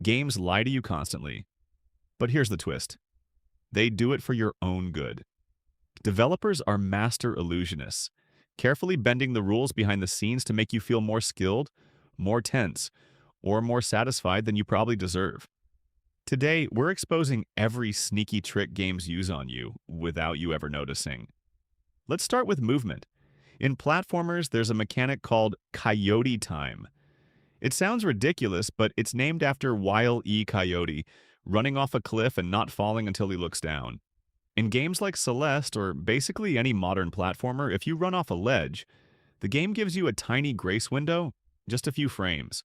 Games lie to you constantly. But here's the twist. They do it for your own good. Developers are master illusionists, carefully bending the rules behind the scenes to make you feel more skilled, more tense, or more satisfied than you probably deserve. Today, we're exposing every sneaky trick games use on you without you ever noticing. Let's start with movement. In platformers, there's a mechanic called Coyote Time. It sounds ridiculous, but it's named after Wile E. Coyote, running off a cliff and not falling until he looks down. In games like Celeste, or basically any modern platformer, if you run off a ledge, the game gives you a tiny grace window, just a few frames,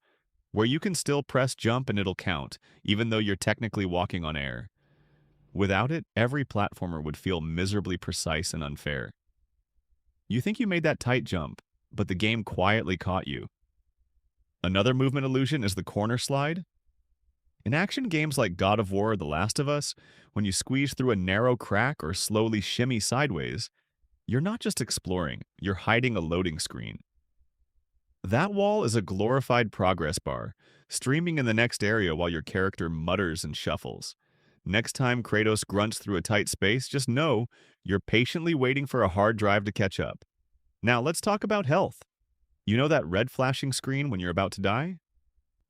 where you can still press jump and it'll count, even though you're technically walking on air. Without it, every platformer would feel miserably precise and unfair. You think you made that tight jump, but the game quietly caught you. Another movement illusion is the corner slide. In action games like God of War or The Last of Us, when you squeeze through a narrow crack or slowly shimmy sideways, you're not just exploring, you're hiding a loading screen. That wall is a glorified progress bar, streaming in the next area while your character mutters and shuffles. Next time Kratos grunts through a tight space, just know you're patiently waiting for a hard drive to catch up. Now let's talk about health. You know that red flashing screen when you're about to die?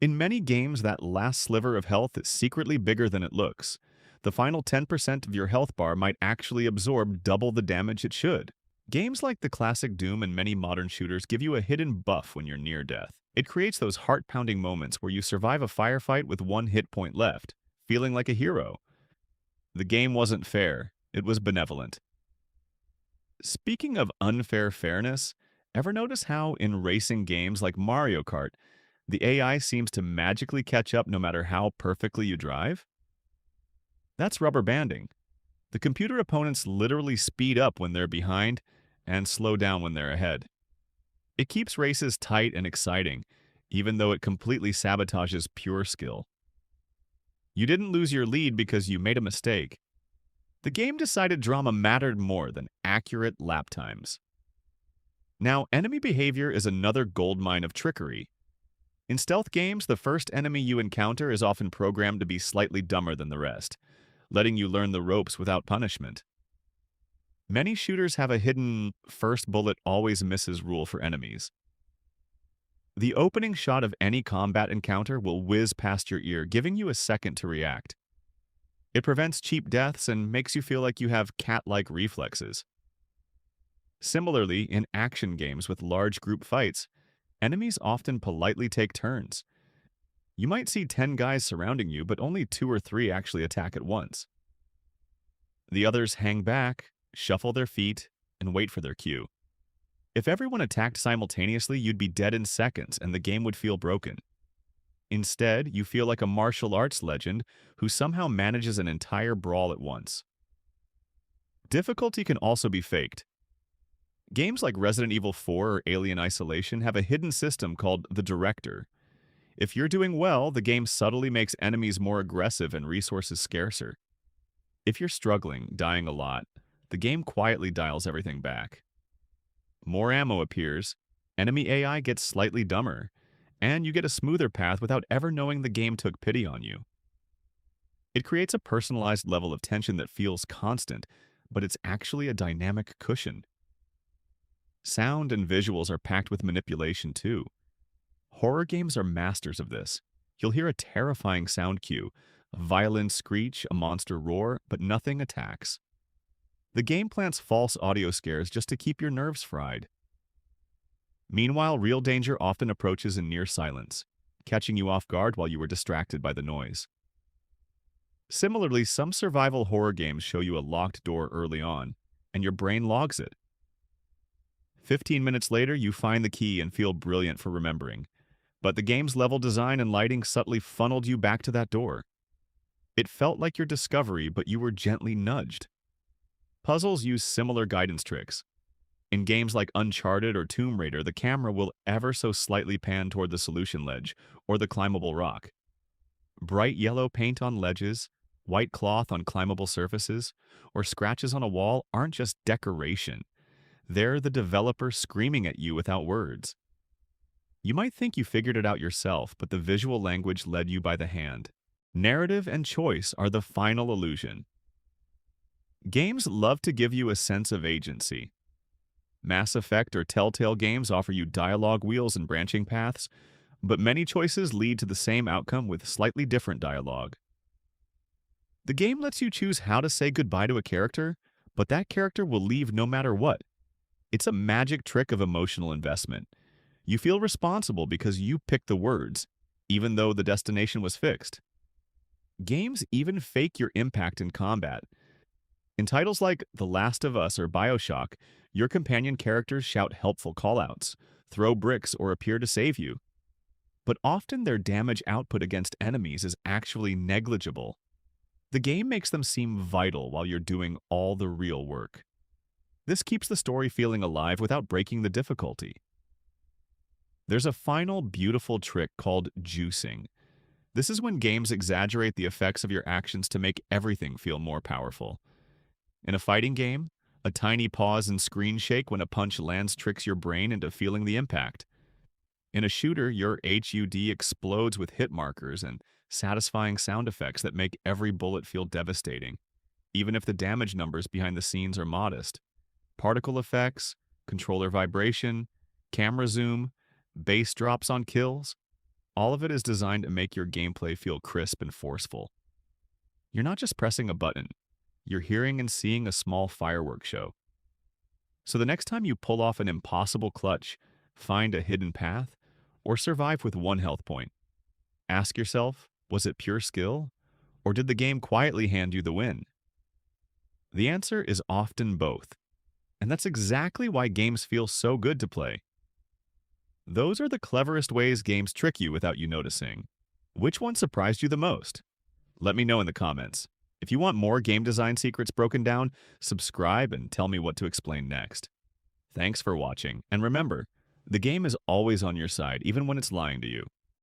In many games, that last sliver of health is secretly bigger than it looks. The final 10% of your health bar might actually absorb double the damage it should. Games like the classic Doom and many modern shooters give you a hidden buff when you're near death. It creates those heart-pounding moments where you survive a firefight with one hit point left, feeling like a hero. The game wasn't fair, it was benevolent. Speaking of unfair fairness, ever notice how in racing games like Mario Kart, the AI seems to magically catch up no matter how perfectly you drive? That's rubber banding. The computer opponents literally speed up when they're behind and slow down when they're ahead. It keeps races tight and exciting, even though it completely sabotages pure skill. You didn't lose your lead because you made a mistake. The game decided drama mattered more than accurate lap times. Now, enemy behavior is another goldmine of trickery. In stealth games, the first enemy you encounter is often programmed to be slightly dumber than the rest, letting you learn the ropes without punishment. Many shooters have a hidden first bullet always misses rule for enemies. The opening shot of any combat encounter will whiz past your ear, giving you a second to react. It prevents cheap deaths and makes you feel like you have cat-like reflexes. Similarly, in action games with large group fights, enemies often politely take turns. You might see 10 guys surrounding you, but only 2 or 3 actually attack at once. The others hang back, shuffle their feet, and wait for their cue. If everyone attacked simultaneously, you'd be dead in seconds and the game would feel broken. Instead, you feel like a martial arts legend who somehow manages an entire brawl at once. Difficulty can also be faked. Games like Resident Evil 4 or Alien Isolation have a hidden system called the Director. If you're doing well, the game subtly makes enemies more aggressive and resources scarcer. If you're struggling, dying a lot, the game quietly dials everything back. More ammo appears, enemy AI gets slightly dumber, and you get a smoother path without ever knowing the game took pity on you. It creates a personalized level of tension that feels constant, but it's actually a dynamic cushion. Sound and visuals are packed with manipulation too. Horror games are masters of this. You'll hear a terrifying sound cue, a violin screech, a monster roar, but nothing attacks. The game plants false audio scares just to keep your nerves fried. Meanwhile, real danger often approaches in near silence, catching you off guard while you were distracted by the noise. Similarly, some survival horror games show you a locked door early on, and your brain logs it. 15 minutes later, you find the key and feel brilliant for remembering, but the game's level design and lighting subtly funneled you back to that door. It felt like your discovery, but you were gently nudged. Puzzles use similar guidance tricks. In games like Uncharted or Tomb Raider, the camera will ever so slightly pan toward the solution ledge or the climbable rock. Bright yellow paint on ledges, white cloth on climbable surfaces, or scratches on a wall aren't just decoration. They're the developer screaming at you without words. You might think you figured it out yourself, but the visual language led you by the hand. Narrative and choice are the final illusion. Games love to give you a sense of agency. Mass Effect or Telltale games offer you dialogue wheels and branching paths, but many choices lead to the same outcome with slightly different dialogue. The game lets you choose how to say goodbye to a character, but that character will leave no matter what. It's a magic trick of emotional investment. You feel responsible because you picked the words, even though the destination was fixed. Games even fake your impact in combat. In titles like The Last of Us or BioShock, your companion characters shout helpful callouts, throw bricks, or appear to save you. But often their damage output against enemies is actually negligible. The game makes them seem vital while you're doing all the real work. This keeps the story feeling alive without breaking the difficulty. There's a final beautiful trick called juicing. This is when games exaggerate the effects of your actions to make everything feel more powerful. In a fighting game, a tiny pause and screen shake when a punch lands tricks your brain into feeling the impact. In a shooter, your HUD explodes with hit markers and satisfying sound effects that make every bullet feel devastating, even if the damage numbers behind the scenes are modest. Particle effects, controller vibration, camera zoom, bass drops on kills, all of it is designed to make your gameplay feel crisp and forceful. You're not just pressing a button, you're hearing and seeing a small fireworks show. So the next time you pull off an impossible clutch, find a hidden path, or survive with one health point, ask yourself, was it pure skill, or did the game quietly hand you the win? The answer is often both, and that's exactly why games feel so good to play. Those are the cleverest ways games trick you without you noticing. Which one surprised you the most? Let me know in the comments. If you want more game design secrets broken down, subscribe and tell me what to explain next. Thanks for watching, and remember, the game is always on your side, even when it's lying to you.